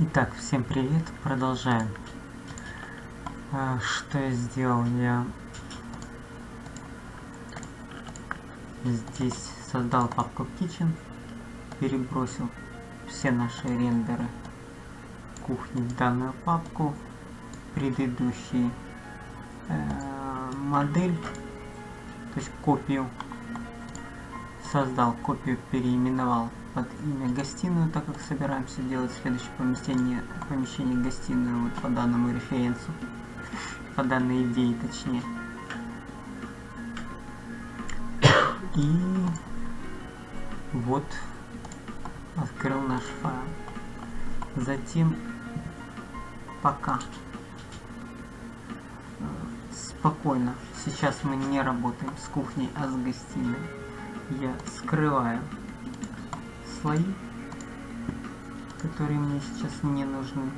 Итак, всем привет, продолжаем. Что я сделал? Я здесь создал папку Kitchen, перебросил все наши рендеры кухни в данную папку, предыдущий модель, то есть копию, создал копию, переименовал под имя гостиную, так как собираемся делать следующее помещение гостиную вот по данному референсу, по данной идее точнее. И вот открыл наш файл. Затем пока спокойно, сейчас мы не работаем с кухней, а с гостиной, я скрываю слои, которые мне сейчас не нужны.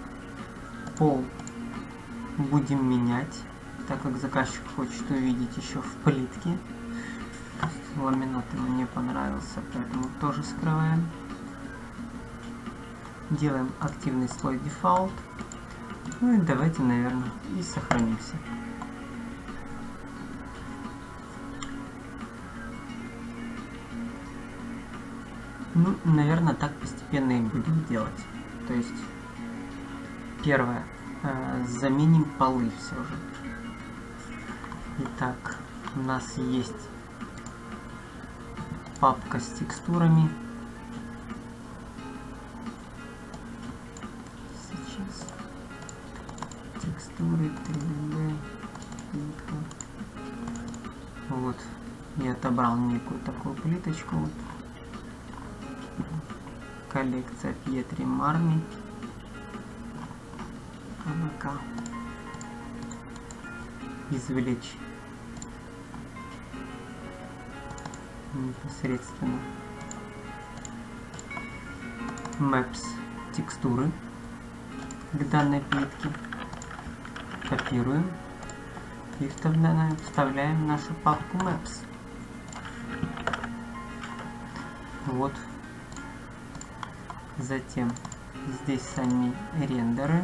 Пол будем менять, так как заказчик хочет увидеть еще в плитке. Ламинат ему не понравился, поэтому тоже скрываем. Делаем активный слой дефолт. Ну и давайте, наверное, и сохранимся. Ну, наверное, так постепенно и будем делать. То есть, первое, заменим полы все же. Итак, у нас есть папка с текстурами. Сейчас текстуры 3D. Вот, я отобрал некую такую плиточку. Вот. Коллекция Пьетри Марми. АБК. Извлечь непосредственно Maps текстуры к данной плитке. Копируем и вставляем в нашу папку Maps. Вот. Затем здесь сами рендеры.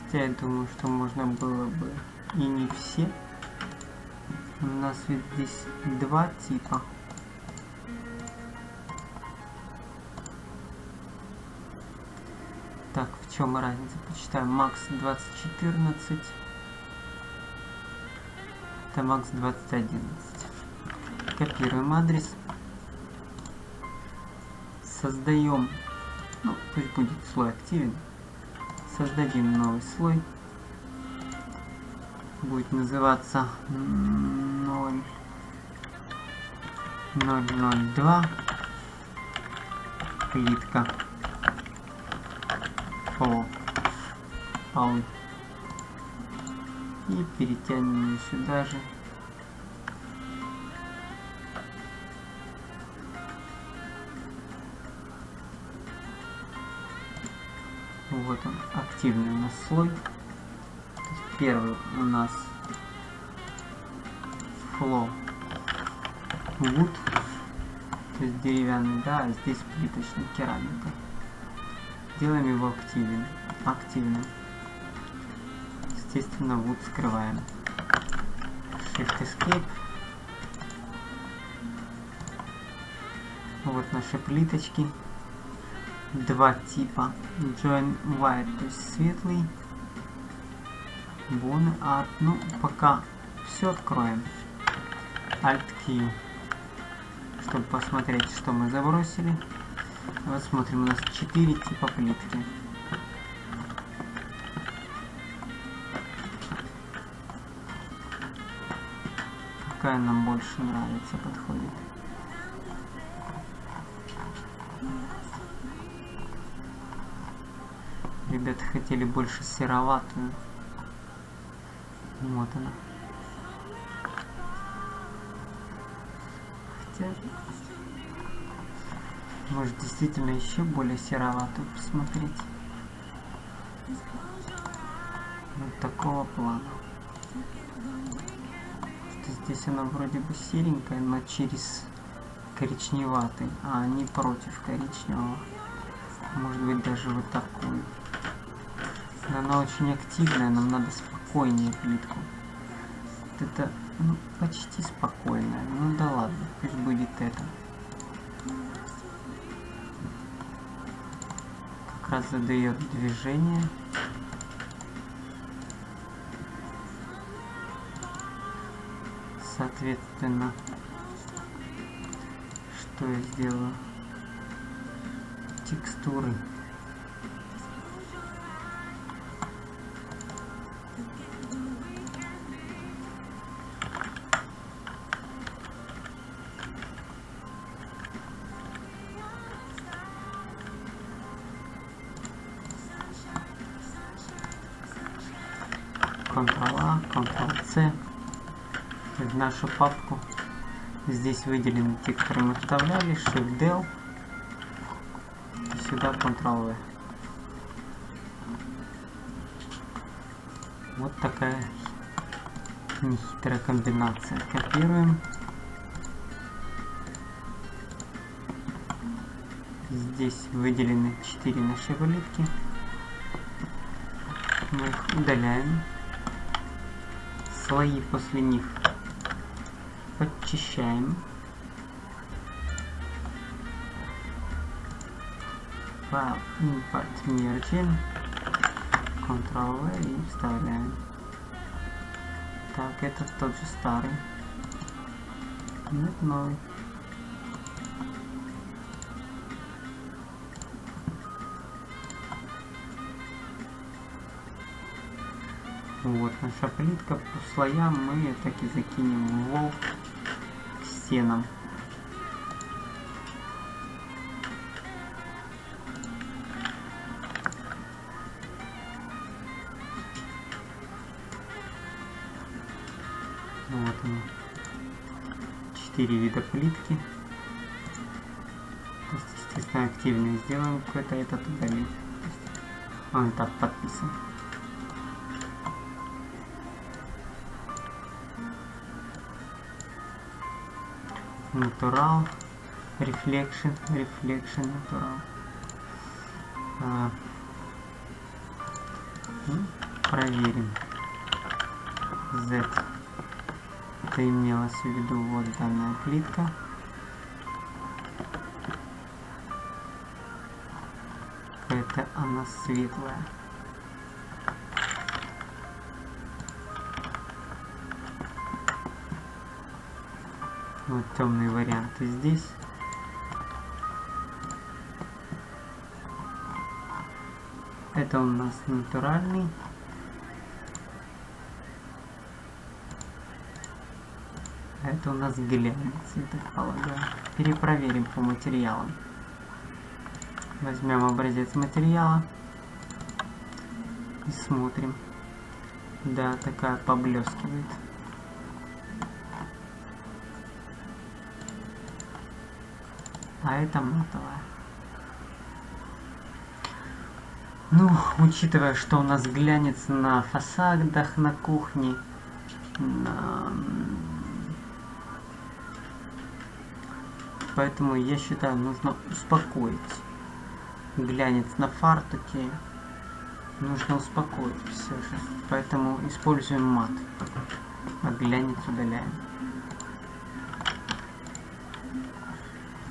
Хотя я думаю, что можно было бы и не все. У нас ведь здесь два типа. Так, в чем разница? Почитаем. Max 2014. Это Max 2011. Копируем адрес. Создаем, ну пусть будет слой активен. Создадим новый слой. Будет называться 002 плитка полы. И перетянем ее сюда же. Вот он, активный у нас слой. Первый у нас flow wood, то есть деревянный, да, а здесь плиточная керамика. Делаем его активным. Естественно, wood скрываем. Shift Escape. Вот наши плиточки. Два типа. Join White, то есть светлый. Bone Art. Ну, пока все откроем. Alt-Q, чтобы посмотреть, что мы забросили. Вот смотрим, у нас 4 типа плитки. Какая нам больше нравится, подходит. Ребята хотели больше сероватую. Вот она. Хотя, может, действительно еще более сероватую посмотреть. Вот такого плана. Здесь она вроде бы серенькая, но через коричневатый, а они против коричневого. Может быть даже вот такой. Но она очень активная, нам надо спокойнее плитку. Вот это, ну, почти спокойная. Ну да ладно, пусть будет это. Как раз задает движение. Соответственно, что я сделаю? Текстуры. Ctrl-A, Ctrl-C. В нашу папку здесь выделены те, которые мы вставляли, Shift-Del, и сюда Ctrl-V. Вот такая нехитрая комбинация. Копируем. Здесь выделены 4 наши плитки. Мы их удаляем. Слои после них подчищаем. File, Import, Merging, Ctrl-V и вставляем. Так, это тот же старый. Нет, новый. Вот наша плитка. По слоям мы ее так и закинем в вол к стенам. Вот они. 4 вида плитки. То есть, естественно, активные сделаем какой-то, этот удалим. Он так подписан. Natural, Reflection, Natural. Проверим. Z. Это имелось в виду вот данная плитка. Это она светлая. Вот темные варианты здесь. Это у нас натуральный. А это у нас глянец, я так полагаю. Перепроверим по материалам. Возьмем образец материала и смотрим. Да, такая поблескивает. А это матовая. Ну, учитывая, что у нас глянец на фасадах, на кухне, поэтому я считаю, нужно успокоить. Глянец на фартуке нужно успокоить все же. Поэтому используем мат. А глянец удаляем.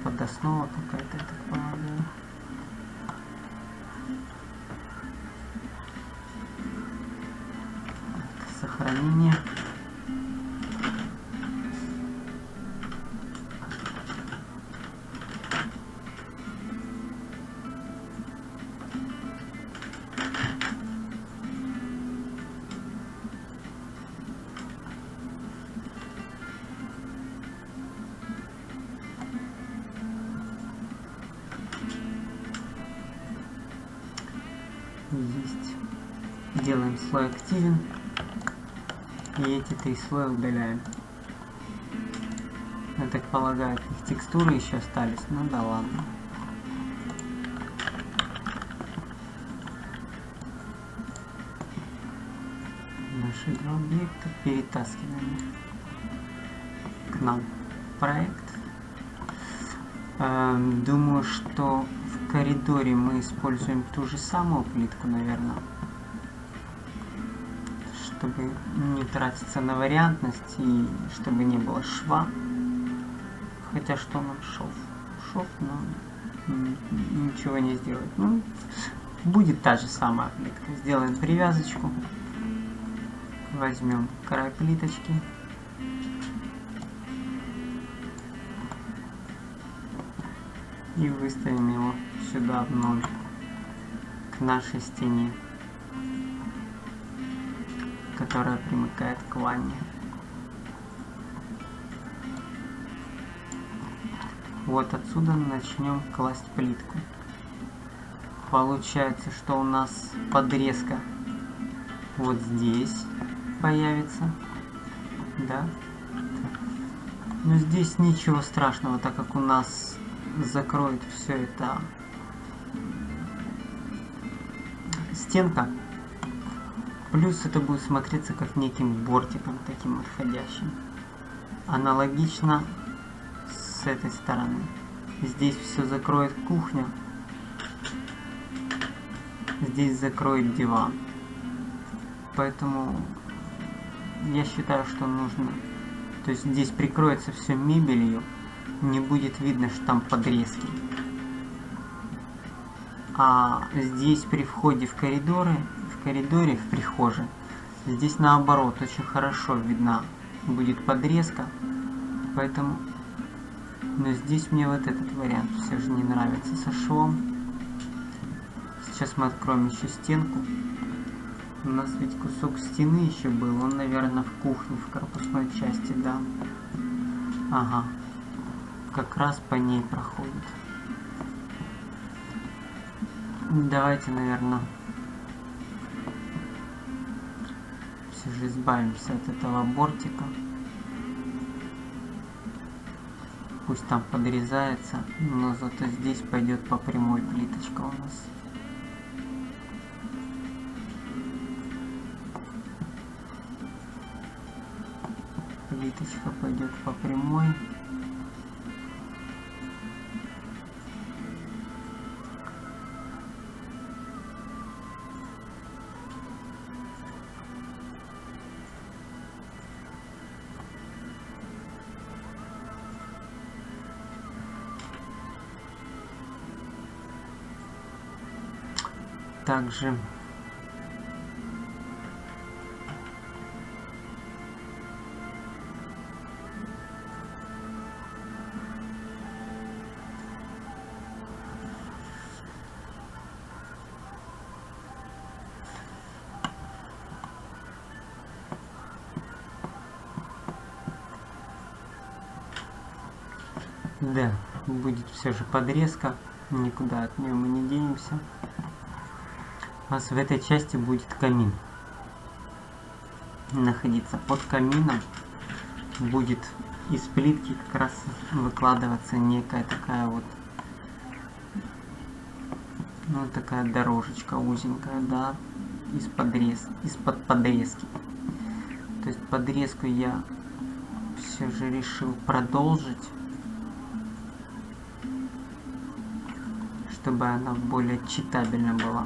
Подоснова какая-то, я так полагаю. Сохранение. Есть. Делаем слой активен. И эти 3 слоя удаляем. Я так полагаю, их текстуры еще остались. Ну да ладно. Наши 2 объекта перетаскиваем их к нам. Проект. Думаю, что в коридоре мы используем ту же самую плитку, наверное, чтобы не тратиться на вариантность и чтобы не было шва. Хотя что нам шов? Шов нам ничего не сделает. Ну, будет та же самая плитка. Сделаем привязочку. Возьмем край плиточки. И выставим его сюда в ноль, к нашей стене, которая примыкает к ванне. Вот отсюда начнем класть плитку. Получается, что у нас подрезка вот здесь появится, да? Но здесь ничего страшного, так как у нас закроет все это стенка. Плюс это будет смотреться как неким бортиком таким отходящим. Аналогично с этой стороны. Здесь все закроет кухня. Здесь закроет диван. Поэтому я считаю, что нужно... То есть здесь прикроется все мебелью. Не будет видно, что там подрезки. А здесь при входе в коридоре, в прихожей, здесь наоборот очень хорошо видна будет подрезка. Поэтому... Но здесь мне вот этот вариант все же не нравится со швом. Сейчас мы откроем еще стенку. У нас ведь кусок стены еще был. Он, наверное, в кухне, в корпусной части, да. Ага. Как раз по ней проходит. Давайте, наверное, все же избавимся от этого бортика. Пусть там подрезается, но зато здесь пойдет по прямой плиточка у нас. Плиточка пойдет по прямой. Также да, будет все же подрезка, никуда от нее мы не денемся. У нас в этой части будет камин находиться. Под камином будет из плитки как раз выкладываться некая такая вот, ну, такая дорожечка узенькая, да, из-под подрезки. То есть подрезку я все же решил продолжить, чтобы она более читабельна была.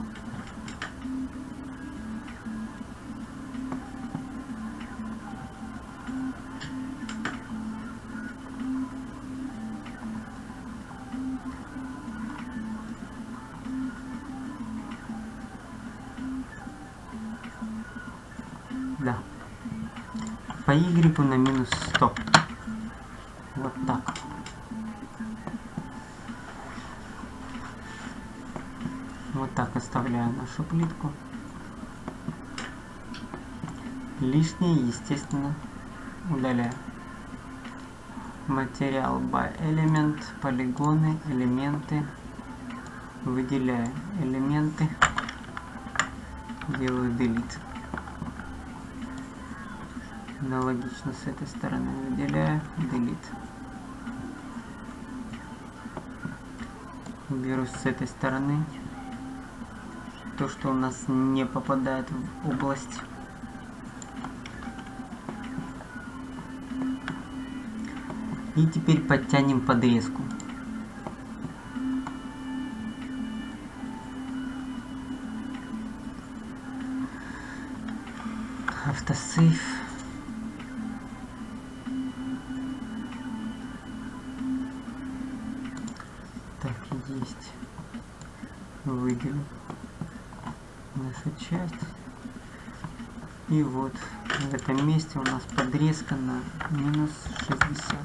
Да. По Y на минус 100. Вот так. Вот так оставляю нашу плитку. Лишнее, естественно, удаляю. Материал by element, полигоны, элементы. Выделяю элементы. Делаю delete. Аналогично с этой стороны выделяю, delete. Беру с этой стороны то, что у нас не попадает в область. И теперь подтянем подрезку. Автосейв. Так, есть. Выделим нашу часть. И вот в этом месте у нас подрезка на минус 60,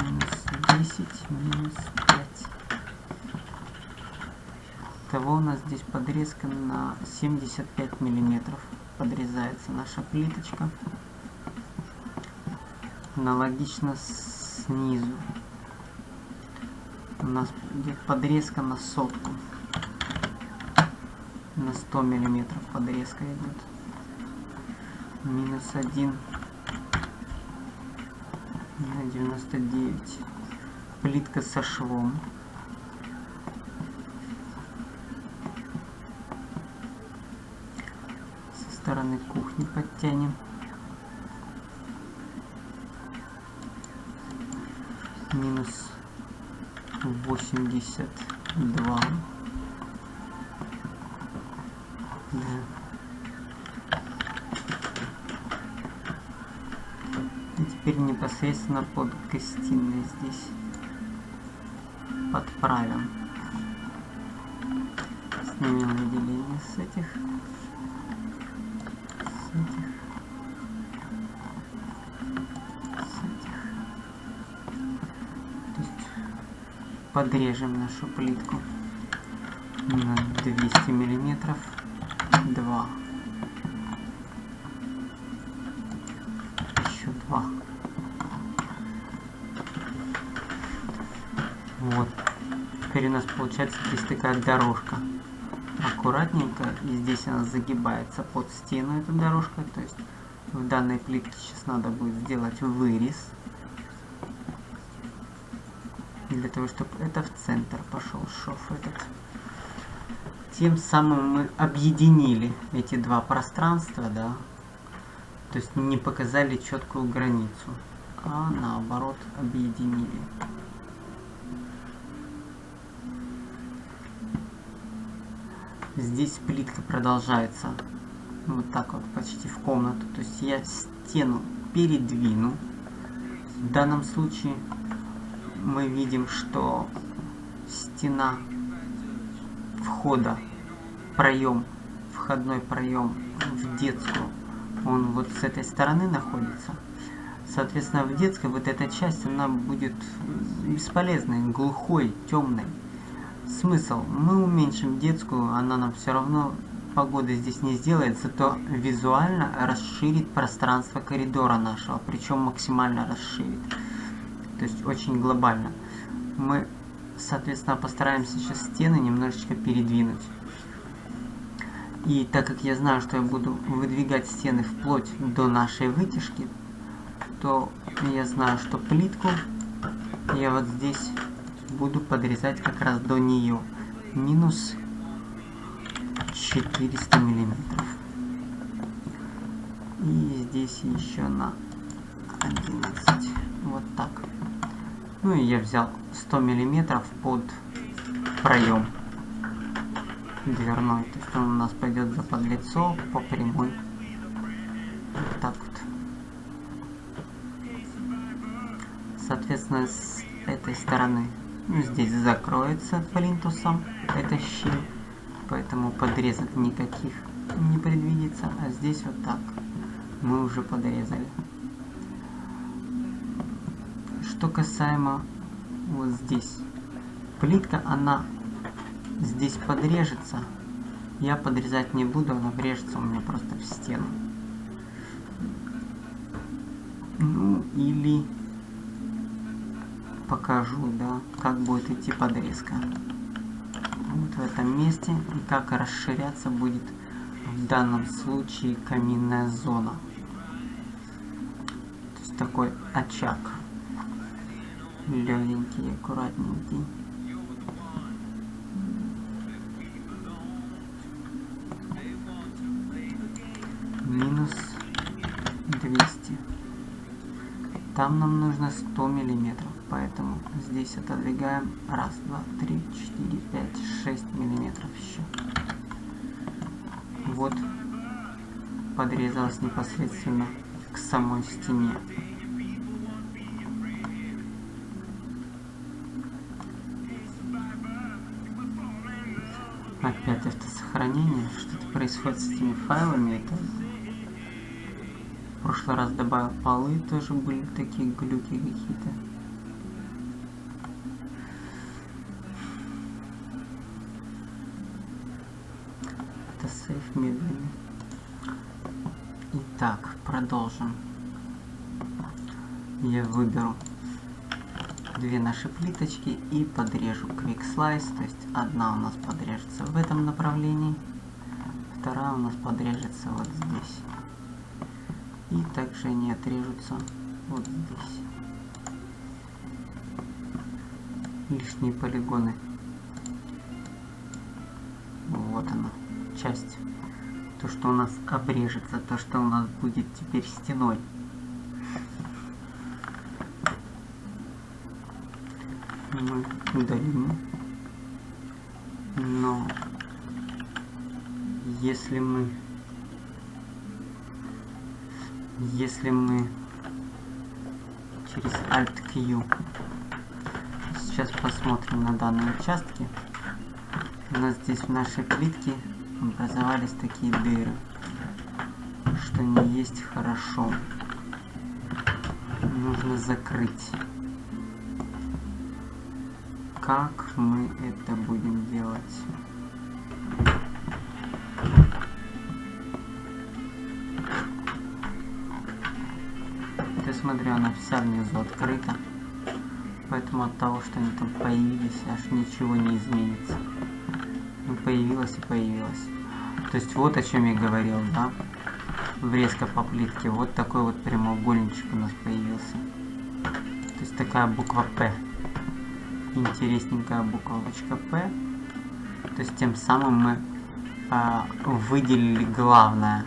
минус 10, минус 5. Итого у нас здесь подрезка на 75 миллиметров. Подрезается наша плиточка. Аналогично снизу. У нас идет подрезка на сотку. На 100 миллиметров подрезка идет. Минус 1 на 99. Плитка со швом. Со стороны кухни подтянем. Минус 82. Да. И теперь непосредственно под гостиной здесь подправим. Снимем выделение с этих. То есть подрежем нашу плитку на 200 миллиметров. 2. Еще 2. Вот. Теперь у нас получается здесь такая дорожка. Аккуратненько. И здесь она загибается под стену, эта дорожка. То есть в данной плитке сейчас надо будет сделать вырез. Для того, чтобы это в центр пошел шов этот. Тем самым мы объединили эти два пространства, да. То есть не показали четкую границу, а наоборот объединили. Здесь плитка продолжается вот так вот почти в комнату. То есть я стену передвину. В данном случае мы видим, что стена входа, проем, входной проем в детскую, он вот с этой стороны находится. Соответственно, в детской вот эта часть, она будет бесполезной, глухой, темной. Смысл? Мы уменьшим детскую, она нам все равно погоды здесь не сделает, зато визуально расширит пространство коридора нашего, причем максимально расширит. То есть очень глобально. Мы, соответственно, постараемся сейчас стены немножечко передвинуть. И так как я знаю, что я буду выдвигать стены вплоть до нашей вытяжки, то я знаю, что плитку я вот здесь буду подрезать как раз до нее. Минус 400 миллиметров. И здесь еще на 11. Вот так. Ну и я взял 100 миллиметров под проем дверной. То есть он у нас пойдет за подлицо по прямой. Вот так вот. Соответственно, с этой стороны, ну, здесь закроется плинтусом эта щель. Поэтому подрезок никаких не предвидится. А здесь вот так мы уже подрезали. Что касаемо вот здесь. Плитка, она здесь подрежется. Я подрезать не буду, она врежется у меня просто в стену. Ну, или покажу, да, как будет идти подрезка. Вот в этом месте. И как расширяться будет в данном случае каминная зона. То есть такой очаг. Легенький, аккуратненький. Минус 200. Там нам нужно 100 миллиметров, поэтому здесь отодвигаем 1, 2, 3, 4, 5, 6 миллиметров еще. Вот подрезалась непосредственно к самой стене. Опять автосохранение. Что-то происходит с этими файлами. Это... В прошлый раз добавил полы, тоже были такие глюки какие-то. Это сейф медленный. Итак, продолжим. Я выберу две наши плиточки и подрежу Quick Slice, то есть одна у нас подрежется в этом направлении, вторая у нас подрежется вот здесь. И также они отрежутся вот здесь. Лишние полигоны. Вот она, часть. То, что у нас обрежется, то, что у нас будет теперь стеной. Мы удалим. Но если мы через Alt-Q сейчас посмотрим на данные участки, у нас здесь в нашей плитке образовались такие дыры, что не есть хорошо. Нужно закрыть. Как мы это будем делать? Ты смотри, она вся внизу открыта, поэтому от того, что они там появились, аж ничего не изменится. Ну, появилась и появилась. То есть вот о чем я говорил, да? Врезка по плитке. Вот такой вот прямоугольничек у нас появился. То есть такая буква П. Интересненькая буковочка П. То есть тем самым мы выделили главное.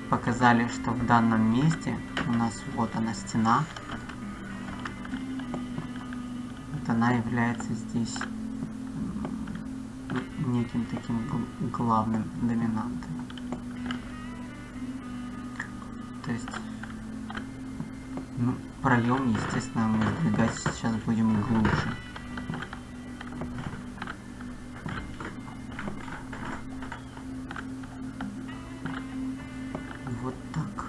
Показали, что в данном месте у нас вот она стена. Вот она является здесь неким таким главным доминантом. То есть, ну, проем, естественно, мы сдвигать сейчас будем глубже. Вот так.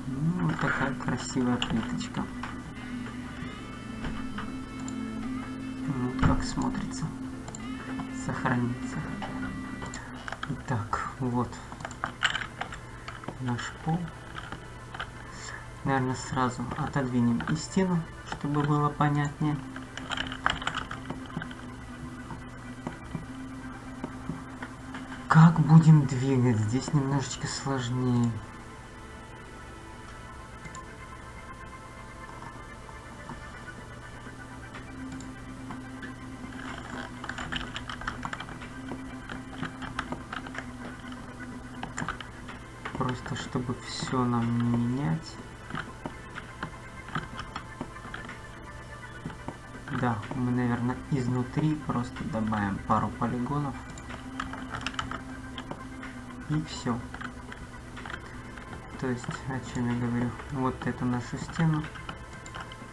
Ну, вот такая красивая плиточка. Вот как смотрится. Сохранится. Итак, вот наш пол. Наверное, сразу отодвинем и стену, чтобы было понятнее. Как будем двигать? Здесь немножечко сложнее. Просто чтобы все нам не менять. Да, мы, наверное, изнутри просто добавим пару полигонов. И все. То есть, о чем я говорю? Вот эту нашу стену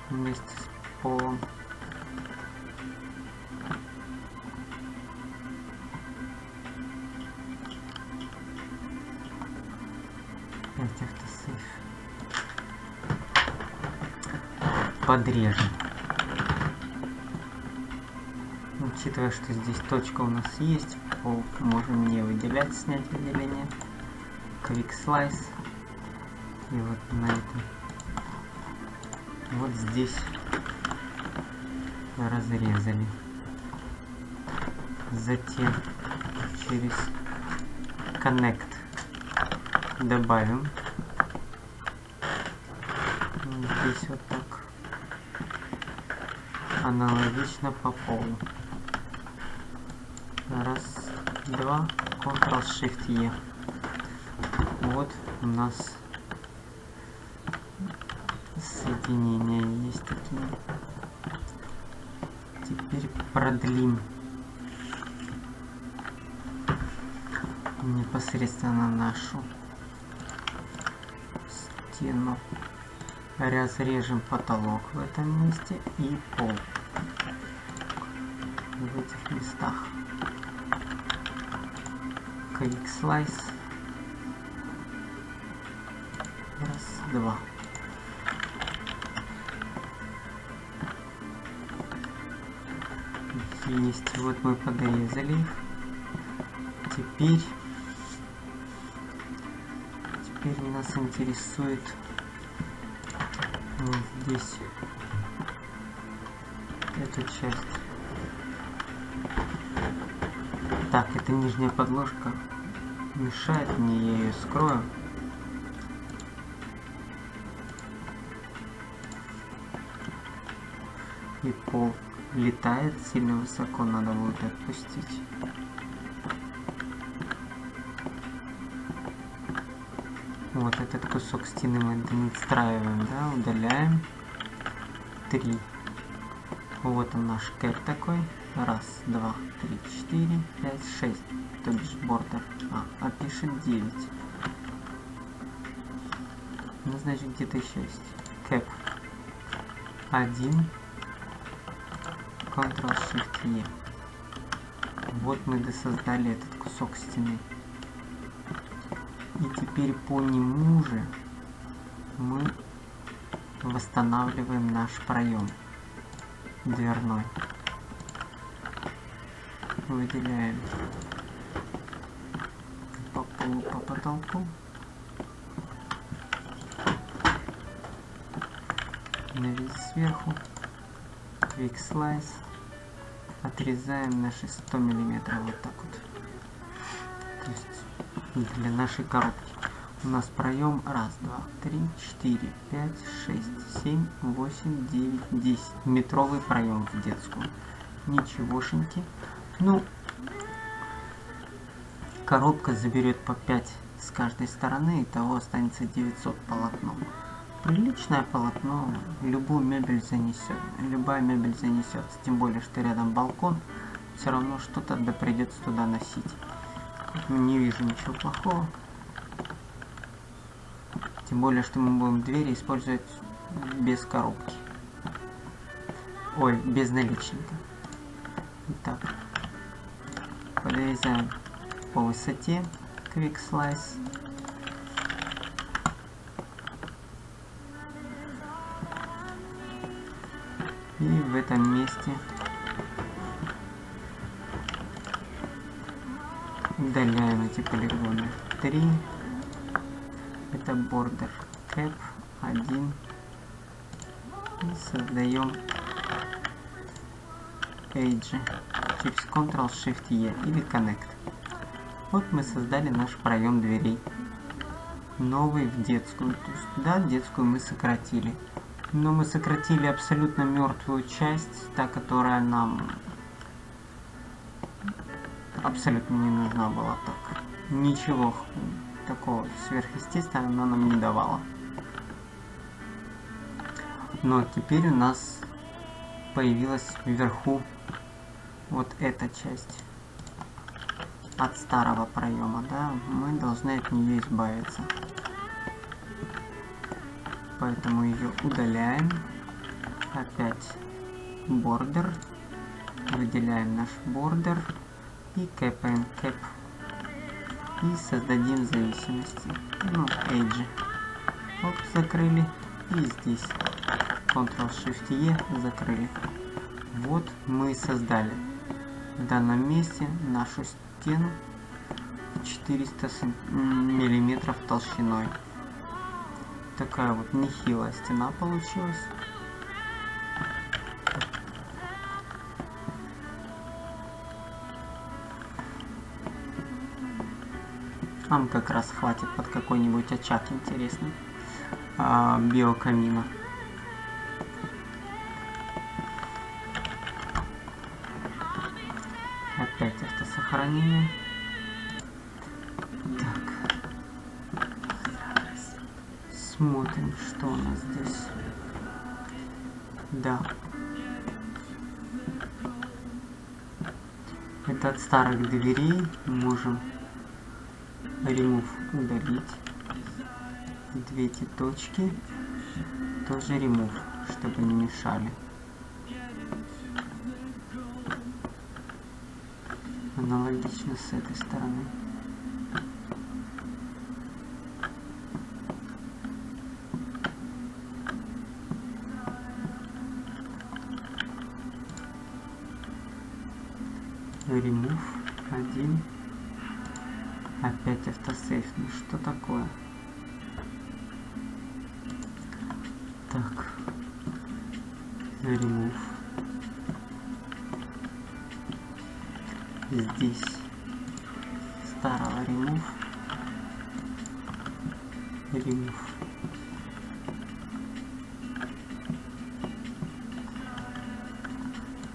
вместе с полом. Автосейв. Подрежем. Учитывая, что здесь точка у нас есть, пол можем не выделять, снять выделение. Quick Slice. И вот на этом. Вот здесь разрезали. Затем через Connect добавим здесь вот так, аналогично по полу. Раз, два, Ctrl-Shift-E. Вот у нас соединения есть такие. Теперь продлим непосредственно нашу стену. Разрежем потолок в этом месте и пол в этих местах. Quick Slice. Раз, два. Есть. Вот мы подрезали их. Теперь нас интересует вот здесь эту часть. Так, это нижняя подложка мешает мне, я ее скрою. И пол летает сильно высоко, надо будет отпустить. Вот этот кусок стены мы настраиваем, да, удаляем. 3. Вот он наш кэп такой. Раз, два, три, 4, 5, 6. То бишь бордер. А пишет 9. Ну, значит, где-то еще есть. Кэп 1. Ctrl-Shift-E. Вот мы досоздали этот кусок стены. И теперь по нему же мы восстанавливаем наш проем дверной. Выделяем по полу, по потолку. Навес сверху. Quick Slice. Отрезаем наши 100 миллиметров вот так вот. То есть для нашей коробки. У нас проем 1, 2, 3, 4, 5, 6, 7, 8, 9, 10. Метровый проем в детскую. Ничегошеньки. Ну, коробка заберет по 5 с каждой стороны, и того останется 900 полотно. Приличное полотно, любую мебель занесет. Любая мебель занесется. Тем более, что рядом балкон. Все равно что-то да придется туда носить. Не вижу ничего плохого. Тем более, что мы будем двери использовать без коробки. Ой, без наличника. Итак, подрезаем по высоте. Quick Slice. И в этом месте удаляем эти полигоны. 3. Это бордер кэп 1. И создаем Edge через Ctrl-Shift-E или Connect. Вот мы создали наш проем дверей. Новый в детскую. То есть, да, детскую мы сократили. Но мы сократили абсолютно мертвую часть, та, которая нам абсолютно не нужна была так. Ничего такого сверхъестественного она нам не давала. Но теперь у нас появилась вверху вот эта часть от старого проема, да, мы должны от нее избавиться. Поэтому ее удаляем. Опять бордер. Выделяем наш бордер. И кэпаем кэп. И создадим зависимости. Ну, Edge. Оп, закрыли. И здесь Ctrl-Shift-E закрыли. Вот мы создали в данном месте нашу стену 400 миллиметров толщиной. Такая вот нехилая стена получилась. Нам как раз хватит под какой-нибудь очаг интересный биокамина. Опять автосохранение. Так. Смотрим, что у нас здесь. Да. Значит, от старых дверей можем remove удалить. Две эти точки тоже remove, чтобы не мешали. Аналогично с этой стороны. Remove 1. Опять автосейв. Ну что такое? Так. Remove. Здесь старого remove. Remove.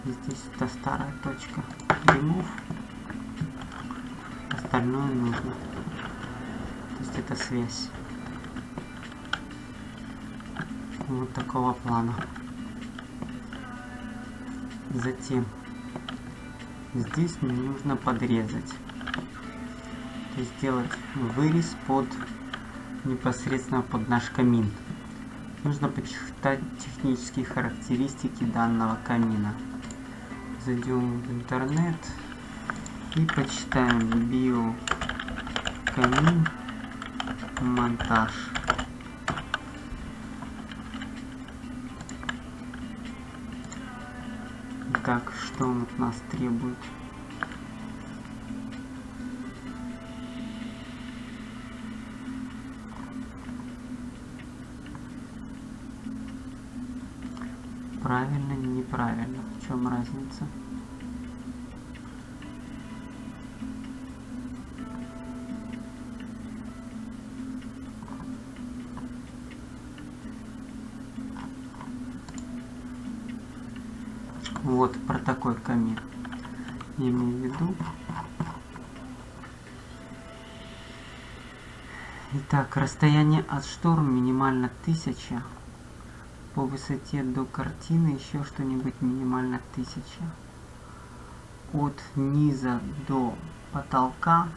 Здесь это старая точка. Remove. Остальное нужно. То есть это связь. Вот такого плана. Затем здесь мне нужно подрезать. То есть сделать вырез непосредственно под наш камин. Нужно почитать технические характеристики данного камина. Зайдем в интернет и почитаем биокамин монтаж. Так, что он от нас требует? Правильно, неправильно. В чем разница? Вот про такой камин я имею в виду. Итак, расстояние от штор минимально 1000. По высоте до картины еще что-нибудь минимально 1000. От низа до потолка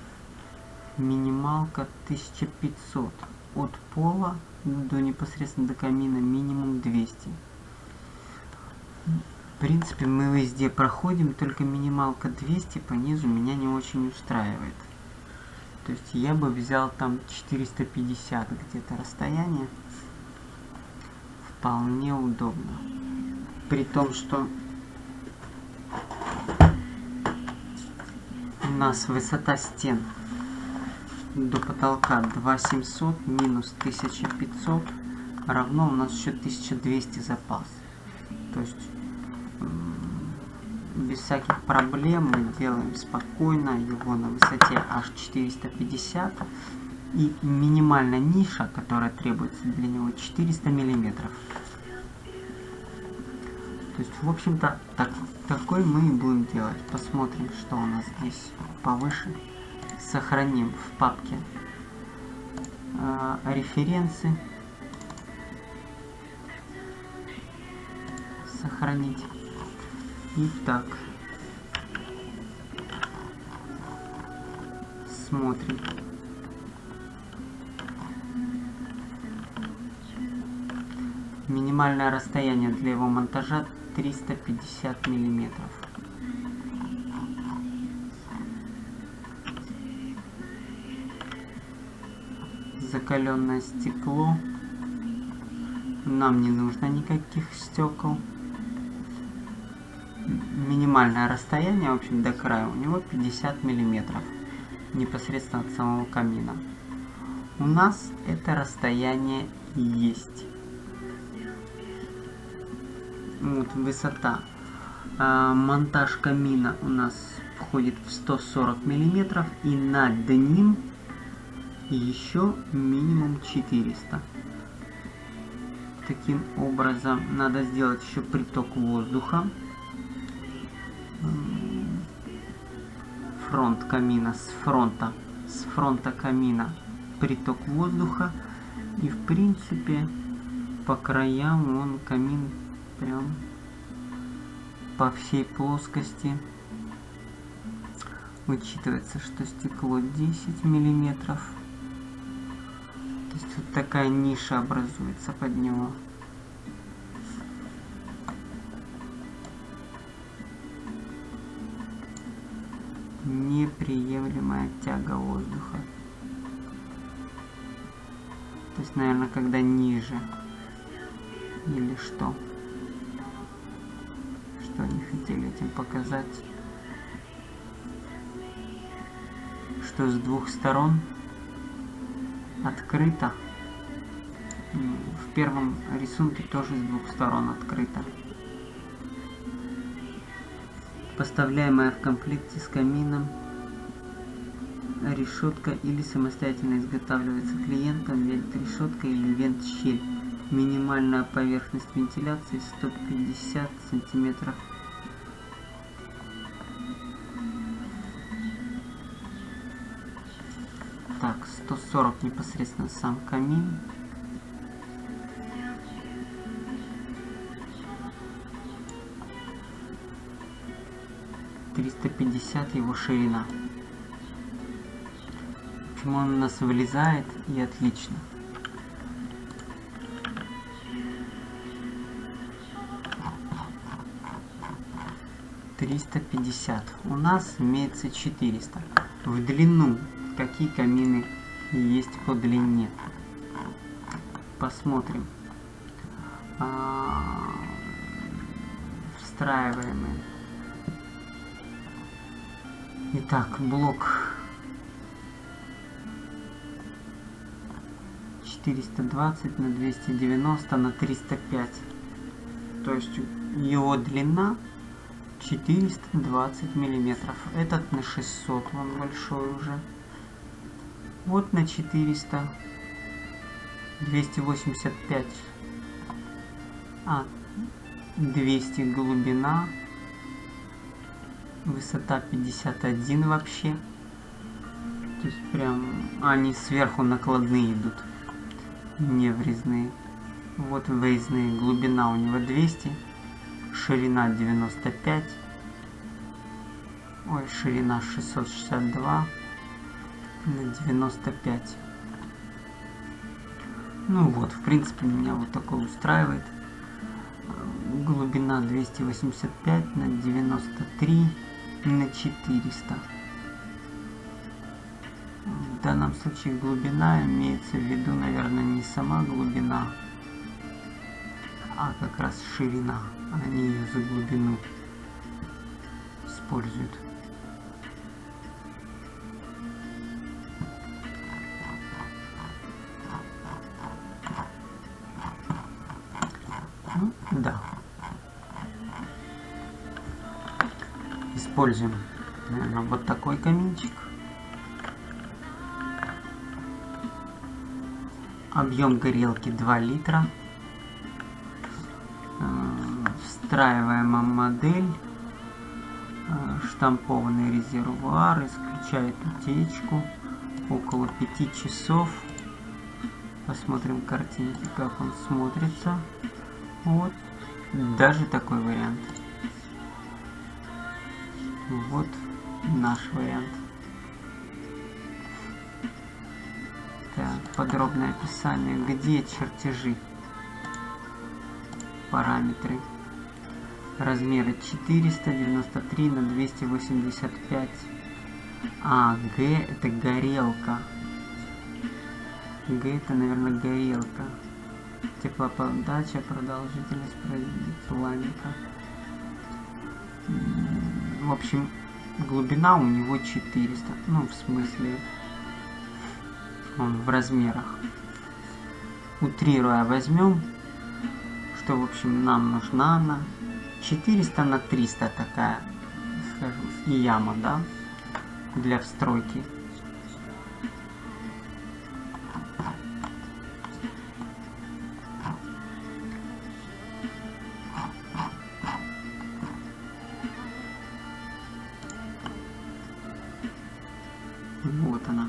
минималка 1500. От пола до непосредственно до камина минимум 200. В принципе, мы везде проходим, только минималка 200 по низу меня не очень устраивает. То есть я бы взял там 450 где-то расстояние. Вполне удобно. При том, что у нас высота стен до потолка 2700 минус 1500 равно у нас еще 1200 запас. То есть без всяких проблем мы делаем спокойно его на высоте аж 450. И минимальная ниша, которая требуется для него, 400 миллиметров. То есть, в общем-то, такой мы и будем делать. Посмотрим, что у нас здесь повыше. Сохраним в папке референсы. Сохранить. Итак, смотрим. Минимальное расстояние для его монтажа 350 миллиметров. Закаленное стекло. Нам не нужно никаких стекол. Минимальное расстояние, в общем, до края у него 50 миллиметров. Непосредственно от самого камина. У нас это расстояние есть. Вот высота. Монтаж камина у нас входит в 140 миллиметров, и над ним еще минимум 400. Таким образом надо сделать еще приток воздуха. Фронт камина, с фронта камина приток воздуха, и в принципе по краям вон камин прям по всей плоскости Учитывается, что стекло 10 миллиметров. То есть вот такая ниша образуется под него. Неприемлемая тяга воздуха. То есть, наверное, когда ниже. Или что? Что они хотели этим показать? Что с двух сторон открыто. В первом рисунке тоже с двух сторон открыто. Поставляемая в комплекте с камином решетка или самостоятельно изготавливается клиентом вент-решетка или вент-щель. Минимальная поверхность вентиляции 150 сантиметров. Так, 140 непосредственно сам камин. «350 его ширина». Почему он у нас вылезает, и отлично. «350». У нас имеется 400. В длину какие камины есть по длине? Посмотрим. Встраиваемые. Итак, блок 420 на 290 на 305. То есть его длина 420 миллиметров. Этот на 600, он большой уже. Вот на 400. 285. 200 глубина. Высота 51 вообще. То есть прям они сверху накладные идут. Не врезные. Вот выездные. Глубина у него 200. Ширина 95. Ой, ширина 662 на 95. Ну вот, в принципе, меня вот такое устраивает. Глубина 285 на 93 на 400. В данном случае глубина имеется в виду, наверное, не сама глубина, а как раз ширина. Они ее за глубину используют. Ну, да. Используем, наверное, вот такой каминчик. Объем горелки 2 литра. Встраиваемая модель. Штампованный резервуар. Исключает утечку. Около 5 часов. Посмотрим картинки, как он смотрится. Вот. Даже такой вариант. Вот наш вариант. Так, подробное описание. Где чертежи? Параметры. Размеры 493 на 285. Г это горелка. Г это, наверное, горелка. Теплоподача, продолжительность пламенника. В общем, глубина у него 400. Ну, в смысле, он в размерах. Утрируя, возьмем, что, в общем, нам нужна она. 400 на 300 такая, скажем, и яма, да, для встройки. Вот она.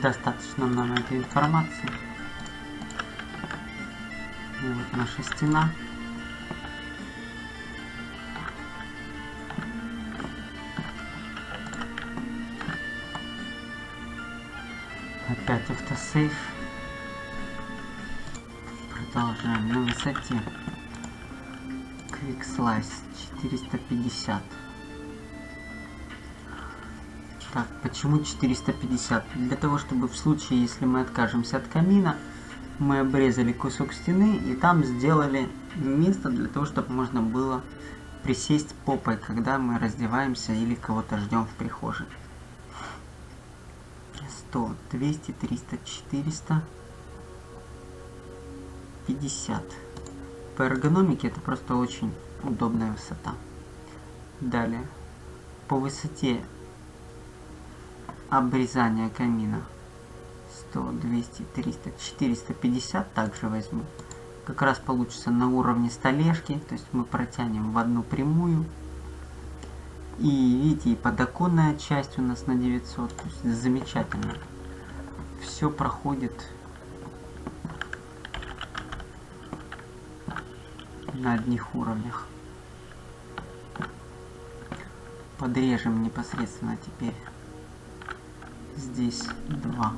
Достаточно нам этой информации. И вот наша стена. Опять автосейв. Продолжаем на высоте. Quick Slice 450. Так, почему 450? Для того, чтобы в случае, если мы откажемся от камина, мы обрезали кусок стены и там сделали место для того, чтобы можно было присесть попой, когда мы раздеваемся или кого-то ждем в прихожей. 100, 200, 300, 400, 50. По эргономике это просто очень удобная высота. Далее, по высоте обрезания камина 100, 200, 300, 450 также возьму. Как раз получится на уровне столешки, то есть мы протянем в одну прямую. И видите, и подоконная часть у нас на 900, то есть замечательно. Все проходит на одних уровнях. Подрежем непосредственно теперь здесь 2.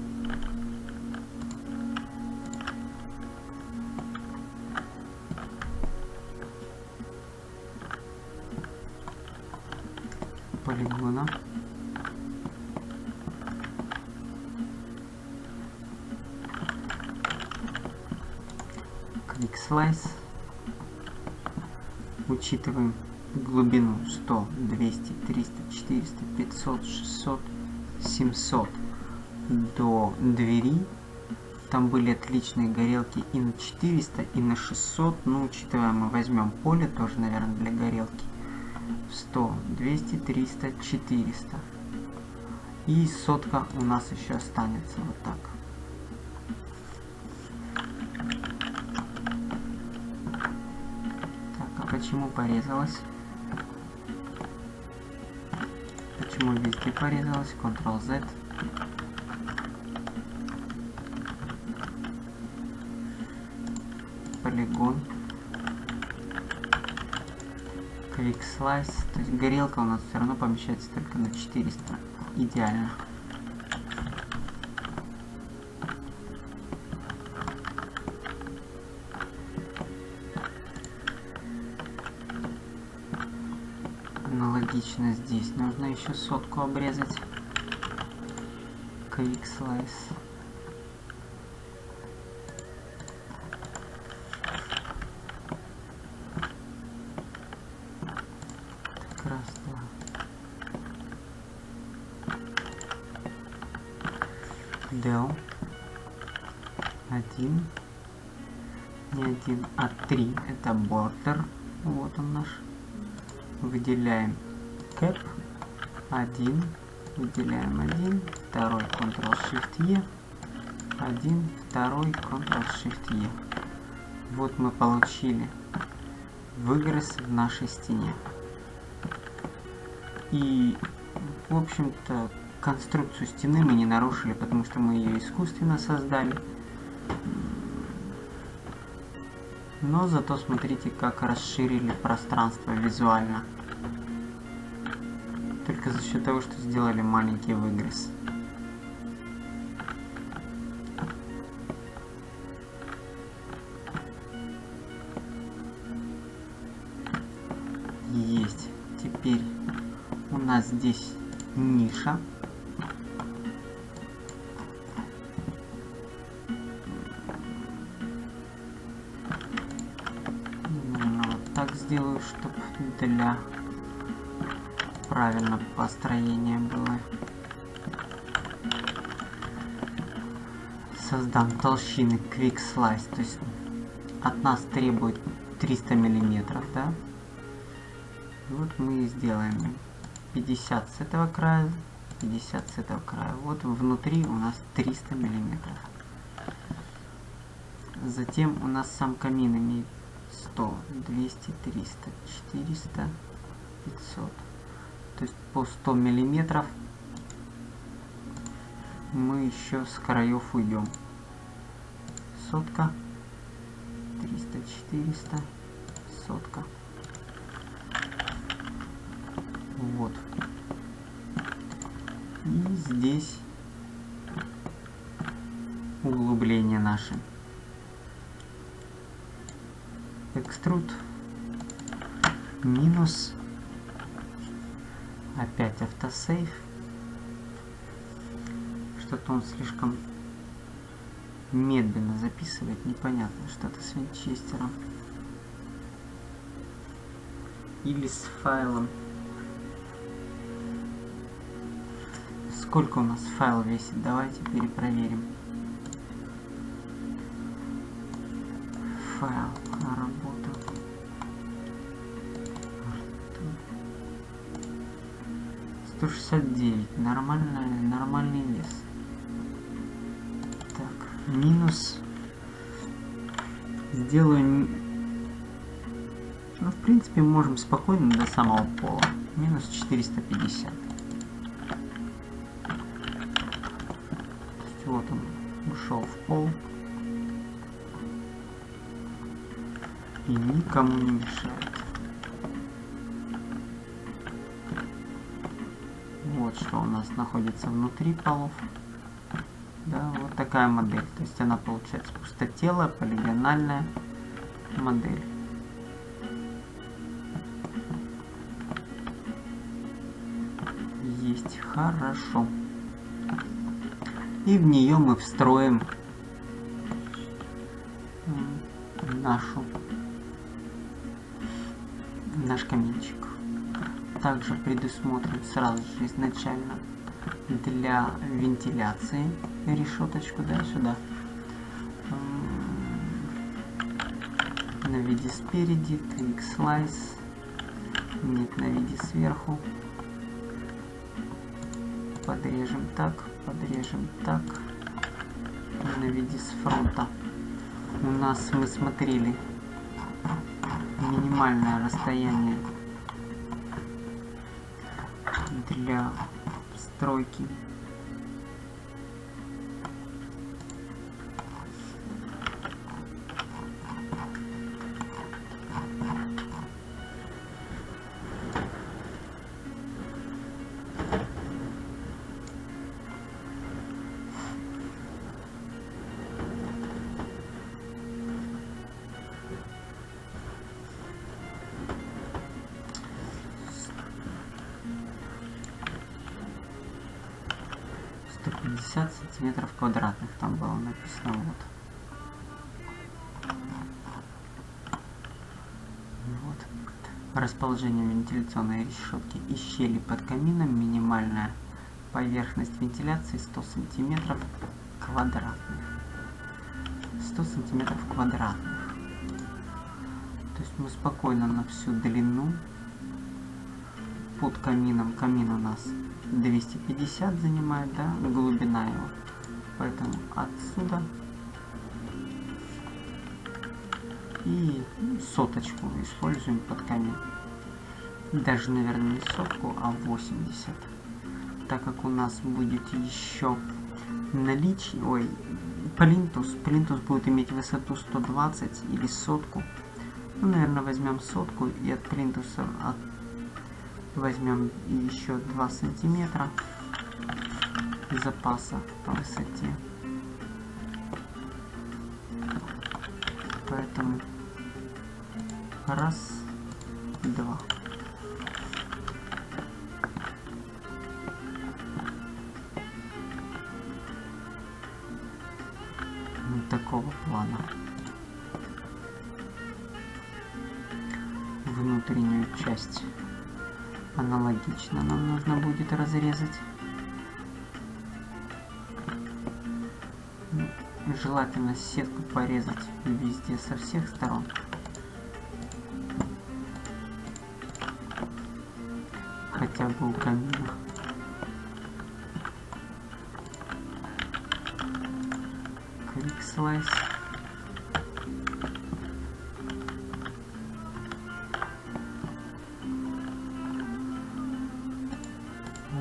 Полигона. Quick Slice. Учитываем глубину 100, 200, 300, 400, 500, 600, 700 до двери. Там были отличные горелки и на 400, и на 600. Но учитывая, мы возьмем поле тоже, наверное, для горелки. 100, 200, 300, 400. И сотка у нас еще останется. Вот так. Так, а почему порезалась? Почему везде порезалась? Ctrl-Z. Полигон. Quick Slice. То есть горелка у нас все равно помещается только на 400. Идеально. Аналогично здесь. Нужно еще сотку обрезать. Quick Slice. Del 1, не 1, а 3, это border, вот он наш. Выделяем cap 1, выделяем 1, второй Ctrl-Shift-E, 1, второй Ctrl-Shift-E. Вот мы получили выгрыз в нашей стене. И, в общем-то, конструкцию стены мы не нарушили, потому что мы ее искусственно создали. Но зато смотрите, как расширили пространство визуально. Только за счет того, что сделали маленький выгрыз. Есть. Теперь у нас здесь ниша. Сделаю, чтобы для правильного построения было. Создам толщины Quick Slice, то есть от нас требует 300 миллиметров, да? И вот мы сделаем 50 с этого края, 50 с этого края. Вот внутри у нас 300 миллиметров. Затем у нас сам камин имеет 100, 200, 300, 400, 500. То есть по 100 миллиметров мы еще с краев уйдем. Сотка. 300, 400. Сотка. Вот. И здесь углубление наше. Экструд. Минус. Опять автосейв. Что-то он слишком медленно записывает. Непонятно, что-то с винчестером. Или с файлом. Сколько у нас файл весит? Давайте перепроверим. Файл работа. 169. Нормальный вес. Так, минус. Сделаю. Ну, в принципе, можем спокойно до самого пола. Минус 450. Вот он ушел в пол и никому не мешает. Вот что у нас находится внутри полов. Да, вот такая модель. То есть она получается пустотелая, полигональная модель. Есть, хорошо. И в нее мы встроим наш каминчик. Также предусмотрим сразу же изначально для вентиляции решеточку, да, сюда. На виде спереди, Quick Slice. Нет, на виде сверху. Подрежем так. На виде с фронта. У нас, мы смотрели, минимальное расстояние для стройки. Сантиметров квадратных там было написано. Вот. Расположение вентиляционной решетки и щели под камином. Минимальная поверхность вентиляции 100 сантиметров квадратных. 100 сантиметров квадратных. То есть мы спокойно на всю длину под камином. Камин у нас 250 занимает, да, глубина его. Поэтому отсюда и соточку используем под камин. Даже, наверное, не сотку, а 80. Так как у нас будет еще наличие, плинтус. Плинтус будет иметь высоту 120 или сотку. Ну, наверное, возьмем сотку и от плинтуса возьмем еще 2 сантиметра запаса по высоте. Поэтому раз, два. Вот такого плана. Внутреннюю часть аналогично нам нужно будет разрезать. Желательно сетку порезать везде со всех сторон. Хотя бы у камина. Quick Slice.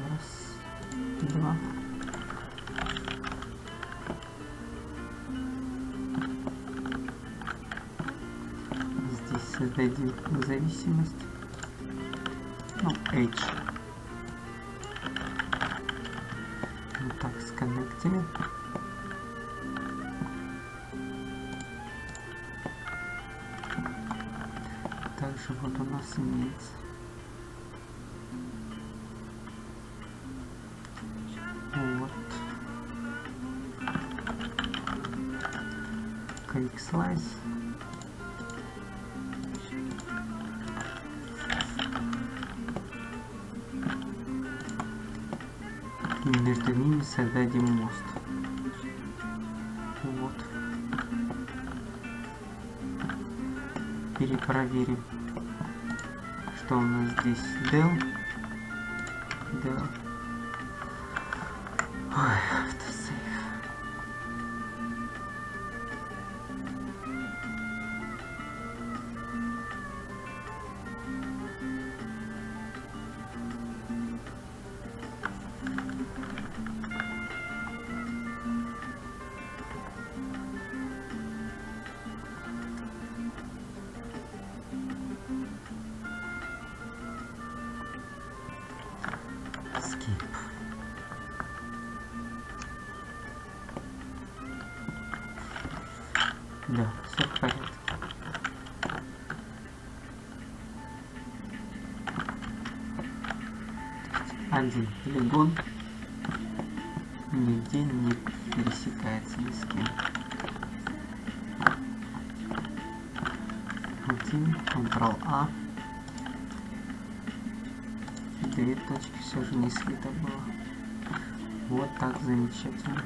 Раз, два. создадим зависимость. Ну, H. Вот так сконнектили. Также вот у нас имеется вот Quick Slice. И между ними создадим мост. Вот. Перепроверим, что у нас здесь del. Ой, автосейв. Skip. Да, все в порядке. Один полигон нигде не пересекается ни с кем. Один, Ctrl-A. Две точки все же не слито было. Вот так замечательно.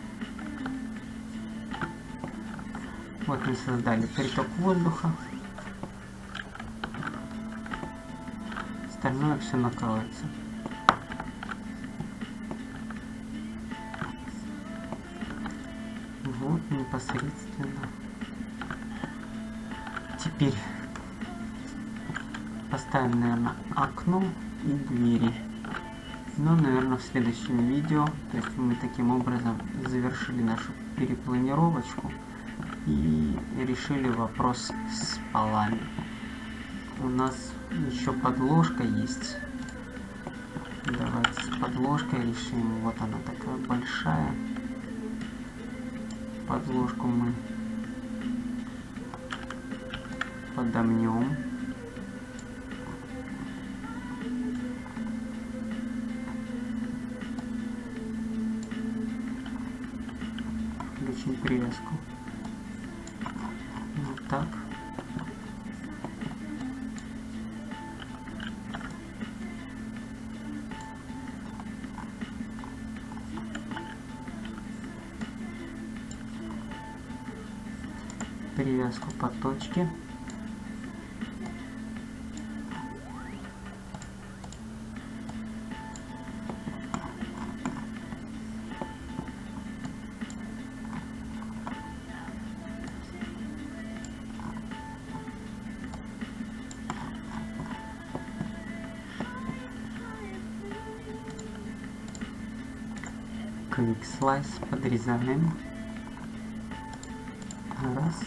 Вот мы создали приток воздуха. Остальное все накроется. Вот непосредственно. Теперь поставим, наверное, окно и двери. Но, наверное, в следующем видео, то есть мы таким образом завершили нашу перепланировочку и решили вопрос с полами. У нас еще подложка есть. Давайте с подложкой решим. Вот она такая большая. Подложку мы подомнем. Включим привязку. Вот так. Привязку по точке. Quick Slice подрезаем. Раз.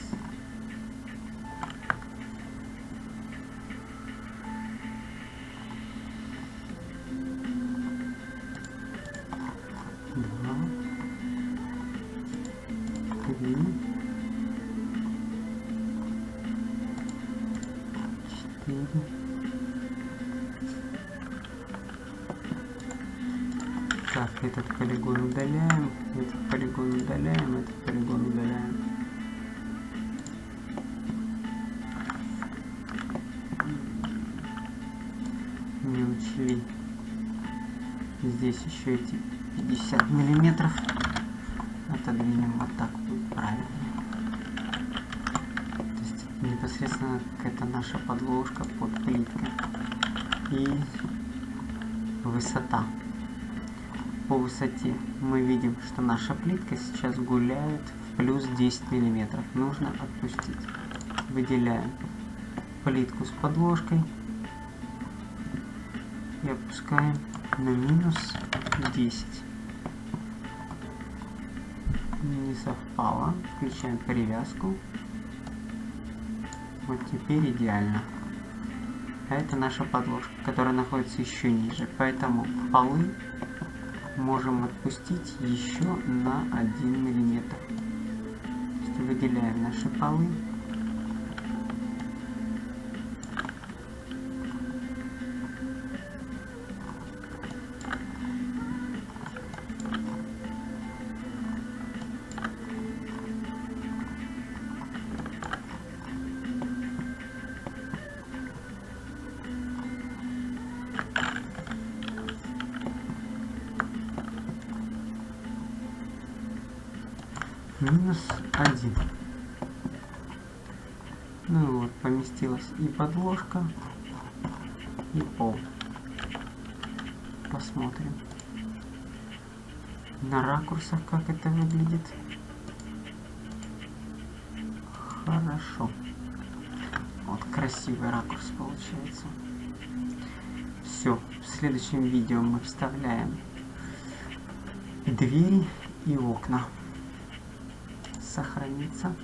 Два. Три. Четыре. Так, этот полигон удаляем, этот полигон удаляем, этот полигон удаляем. Не учли. Здесь еще эти 50 миллиметров. Отодвинем вот так будет правильно. То есть непосредственно это наша подложка под плиткой. И высота. По высоте мы видим, что наша плитка сейчас гуляет в плюс 10 миллиметров. Нужно отпустить. Выделяем плитку с подложкой и опускаем на минус 10. Не совпало. Включаем привязку. Вот теперь идеально. а это наша подложка, которая находится еще ниже. Поэтому полы можем отпустить еще на 1 миллиметр. То есть выделяем наши полы. -1. Ну и вот, поместилась и подложка, и пол. Посмотрим на ракурсах, как это выглядит. Хорошо. Вот красивый ракурс получается. Все, в следующем видео мы вставляем двери и окна. Сохранится.